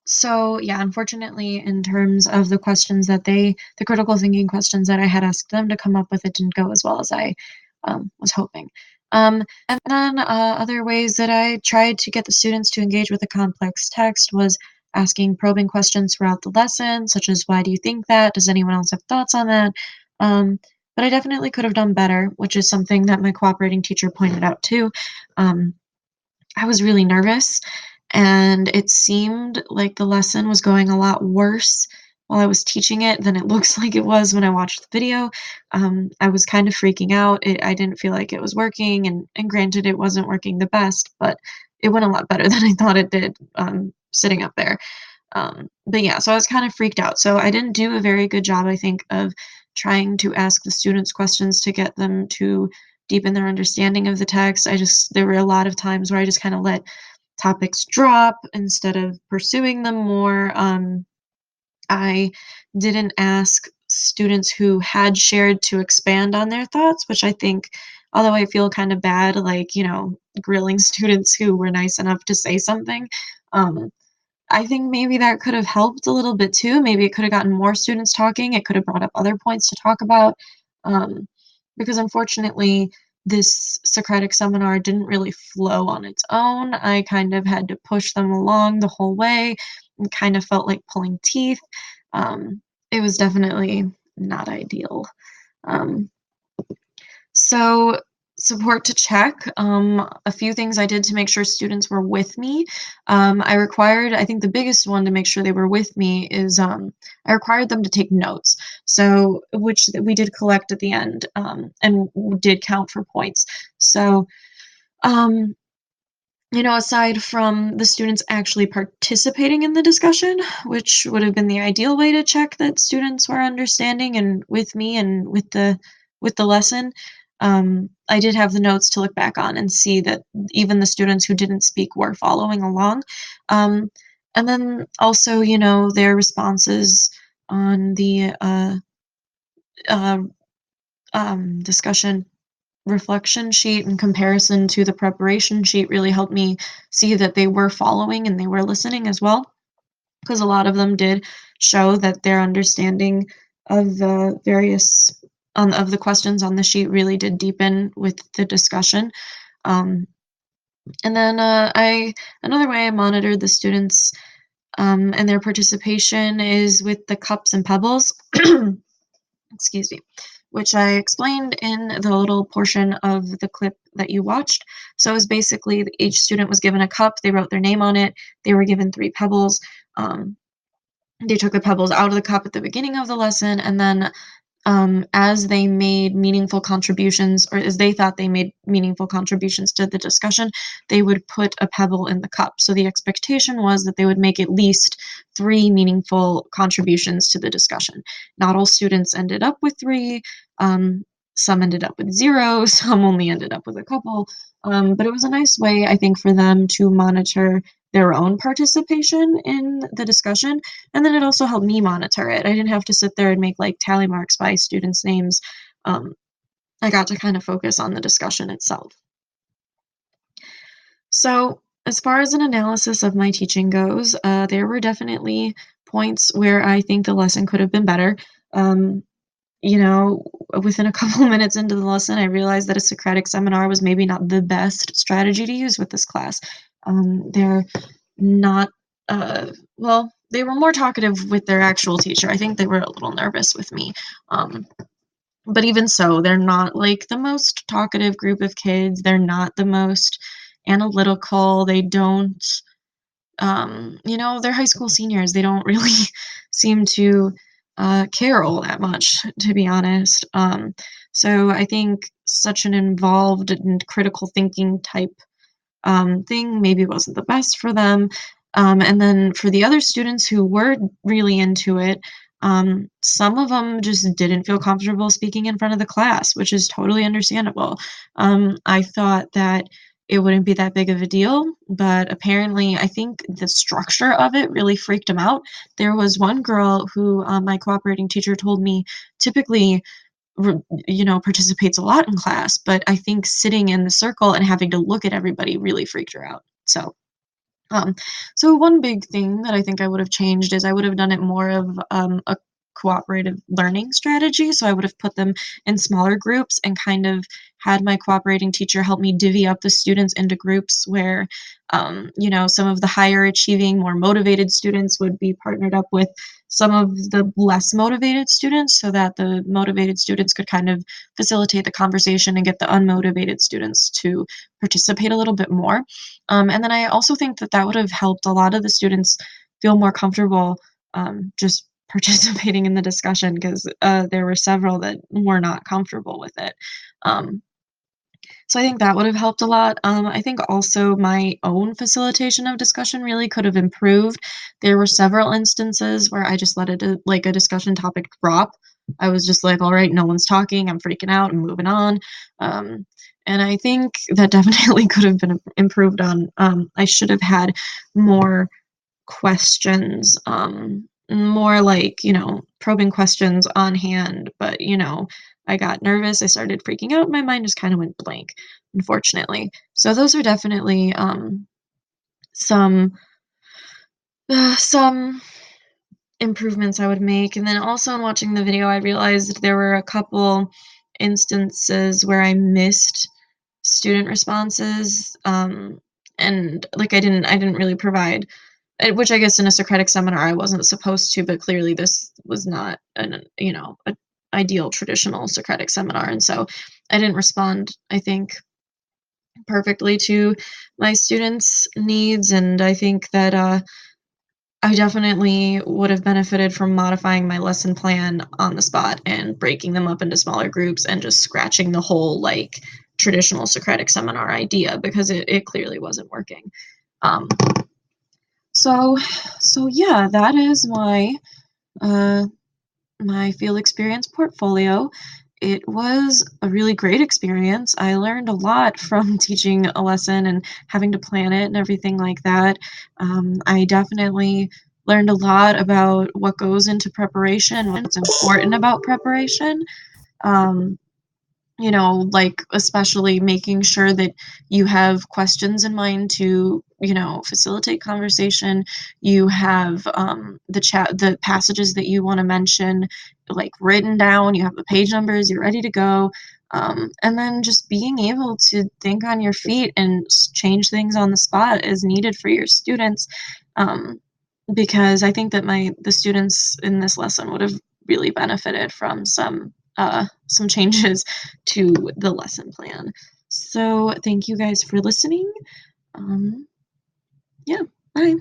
So yeah, unfortunately, in terms of the critical thinking questions that I had asked them to come up with, it didn't go as well as I was hoping. And then other ways that I tried to get the students to engage with a complex text was asking probing questions throughout the lesson, such as "Why do you think that? Does anyone else have thoughts on that?" Um, but I definitely could have done better, which is something that my cooperating teacher pointed out too. Um, I was really nervous, and it seemed like the lesson was going a lot worse while I was teaching it than it looks like it was when I watched the video. I was kind of freaking out. I didn't feel like it was working, and granted, it wasn't working the best, but it went a lot better than I thought it did sitting up there. But yeah, so I was kind of freaked out. So I didn't do a very good job, I think, of trying to ask the students questions to get them to deepen their understanding of the text. There were a lot of times where I just kind of let topics drop instead of pursuing them more. I didn't ask students who had shared to expand on their thoughts, which I think, although I feel kind of bad, like, grilling students who were nice enough to say something. Um, I think maybe that could have helped a little bit too. Maybe it could have gotten more students talking. It could have brought up other points to talk about. Um, because unfortunately, this Socratic seminar didn't really flow on its own. I kind of had to push them along the whole way and kind of felt like pulling teeth. It was definitely not ideal. Um, so support to check. A few things I did to make sure students were with me. I think the biggest one to make sure they were with me is I required them to take notes. So, which we did collect at the end and did count for points. So, um, aside from the students actually participating in the discussion, which would have been the ideal way to check that students were understanding and with me and with the lesson, I did have the notes to look back on and see that even the students who didn't speak were following along. Um, and then also, their responses on the uh, discussion reflection sheet in comparison to the preparation sheet really helped me see that they were following and they were listening as well, because a lot of them did show that their understanding of the various of the questions on the sheet really did deepen with the discussion. Um, and then I another way I monitored the students and their participation is with the cups and pebbles. Excuse me, which I explained in the little portion of the clip that you watched. So it was basically each student was given a cup, they wrote their name on it, they were given 3 pebbles. They took the pebbles out of the cup at the beginning of the lesson, and then as they made meaningful contributions, or as they thought they made meaningful contributions to the discussion, they would put a pebble in the cup. So the expectation was that they would make at least 3 meaningful contributions to the discussion. Not all students ended up with 3. Some ended up with 0. Some only ended up with a couple. But it was a nice way, I think, for them to monitor their own participation in the discussion, and then it also helped me monitor it. I didn't have to sit there and make like tally marks by students' names. Um, I got to kind of focus on the discussion itself. So, as far as an analysis of my teaching goes, there were definitely points where I think the lesson could have been better. Um, you know, Within a couple minutes into the lesson, I realized that a Socratic seminar was maybe not the best strategy to use with this class. They're not, well, they were more talkative with their actual teacher. I think they were a little nervous with me. Um, but even so, they're not like the most talkative group of kids. They're not the most analytical. They don't, they're high school seniors. They don't really seem to care all that much, to be honest. So I think such an involved and critical thinking type thing maybe wasn't the best for them. And then for the other students who were really into it, some of them just didn't feel comfortable speaking in front of the class, which is totally understandable. I thought that it wouldn't be that big of a deal, but apparently, I think the structure of it really freaked them out. There was one girl who my cooperating teacher told me typically participates a lot in class, but I think sitting in the circle and having to look at everybody really freaked her out. So, Um, so one big thing that I think I would have changed is I would have done it more of a cooperative learning strategy. So I would have put them in smaller groups and kind of had my cooperating teacher help me divvy up the students into groups where, some of the higher achieving, more motivated students would be partnered up with some of the less motivated students so that the motivated students could kind of facilitate the conversation and get the unmotivated students to participate a little bit more. And then I also think that that would have helped a lot of the students feel more comfortable just participating in the discussion because there were several that were not comfortable with it. Um, so I think that would have helped a lot. I think also my own facilitation of discussion really could have improved. There were several instances where I just let like a discussion topic drop. I was just like, all right, no one's talking. I'm freaking out. I'm moving on. Um, and I think that definitely could have been improved on. I should have had more questions, more like, probing questions on hand. But, I got nervous. I started freaking out. My mind just kind of went blank, unfortunately. So those are definitely some some improvements I would make. And then also in watching the video, I realized there were a couple instances where I missed student responses. And like I didn't really provide which I guess in a Socratic seminar I wasn't supposed to, but clearly this was not a ideal traditional Socratic seminar, and so I didn't respond, I think, perfectly to my students' needs, and I think that I definitely would have benefited from modifying my lesson plan on the spot and breaking them up into smaller groups and just scratching the whole like traditional Socratic seminar idea because it clearly wasn't working. Um, so, so yeah, that is uh, my field experience portfolio. It was a really great experience. I learned a lot from teaching a lesson and having to plan it and everything like that. I definitely learned a lot about what goes into preparation, what's important about preparation. Um, like especially making sure that you have questions in mind to, facilitate conversation. You have the passages that you want to mention, like written down, you have the page numbers, you're ready to go. And then just being able to think on your feet and change things on the spot as needed for your students. Um, because I think that the students in this lesson would have really benefited from some changes to the lesson plan. So thank you guys for listening. Um, yeah, bye.